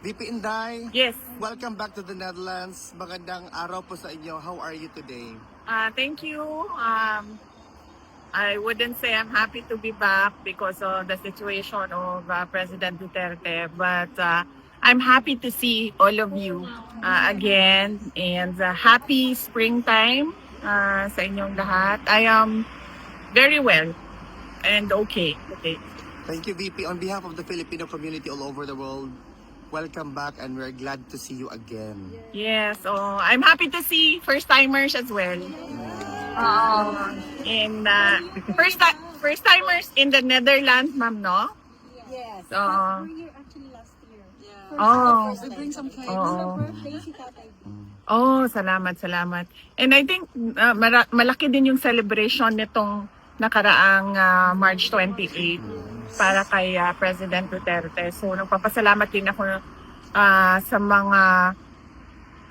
VP Inday, Yes. welcome back to the Netherlands. Magandang araw po sa inyo. How are you today? Thank you. I wouldn't say I'm happy to be back because of the situation of President Duterte, but I'm happy to see all of you again, and happy springtime sa inyong lahat. I am very well and okay. Thank you, VP. On behalf of the Filipino community all over the world, welcome back and we're glad to see you again. Yes, I'm happy to see first-timers as well. And first timers in the Netherlands, ma'am, no? Yes. So, We were here actually last year. Oh. We bring some cakes. Oo. Birthday si tatay. salamat. And I think malaki din yung celebration nitong nakaraang March 28 para kay President Duterte. So nagpapasalamat din ako sa mga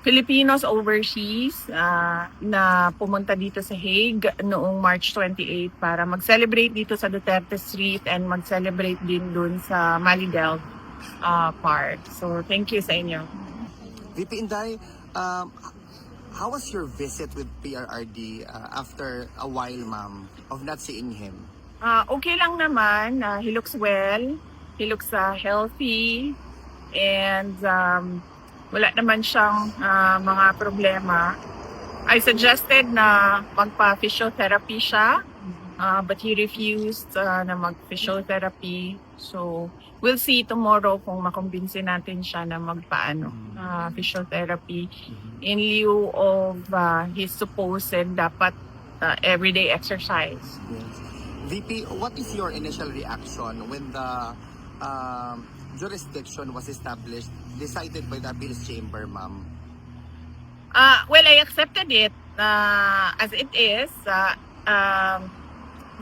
Filipinos overseas na pumunta dito sa Hague noong March 28 para mag-celebrate dito sa Duterte Street and mag-celebrate din dun sa Malidel Park. So thank you sa inyo. VP Inday, how was your visit with PRRD after a while, ma'am, of not seeing him? Okay lang naman. He looks well. He looks healthy. And wala naman siyang mga problema. I suggested na magpa-physiotherapy siya. But he refused na mag-physiotherapy. So, we'll see tomorrow kung makumbinsin natin siya na magpa-physiotherapy in lieu of his supposed dapat everyday exercise. Yes. VP, what is your initial reaction when the jurisdiction was established, decided by the appeals chamber, ma'am? Well, I accepted it as it is.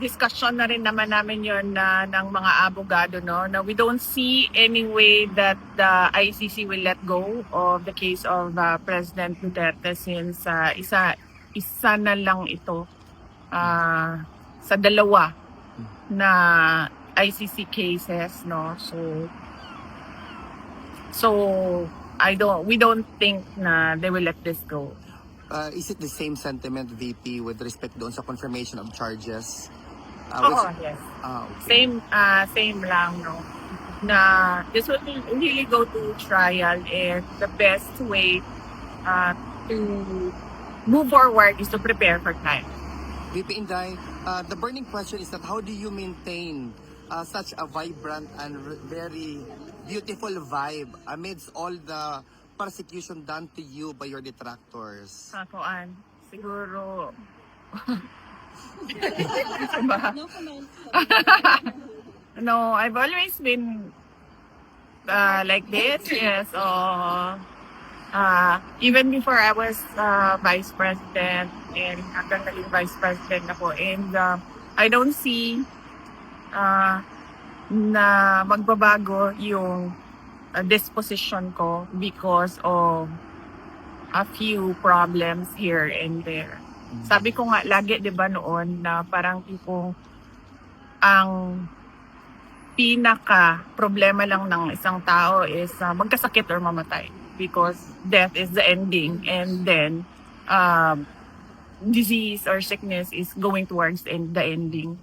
Discussion na rin naman namin yon ng mga abogado, no? Na we don't see any way that the ICC will let go of the case of President Duterte since isa na lang ito sa dalawa na ICC cases, no? So we don't think na they will let this go. Is it the same sentiment, VP, with respect doon sa confirmation of charges? Yes. Okay. Same lang, no? Na this will really go to trial, and the best way to move forward is to prepare for time. VP Inday, the burning question is that how do you maintain such a vibrant and very beautiful vibe amidst all the persecution done to you by your detractors? Siguro No comment. no, I've always been like this. Yes. Even before I was vice president, and hanggang naging vice president ako, and I don't see na magbabago yung disposition ko because of a few problems here and there. Sabi ko nga lagi, 'di ba, noon na parang tipong ang pinaka problema lang ng isang tao is magkasakit or mamatay, because death is the ending, and then disease or sickness is going towards the ending.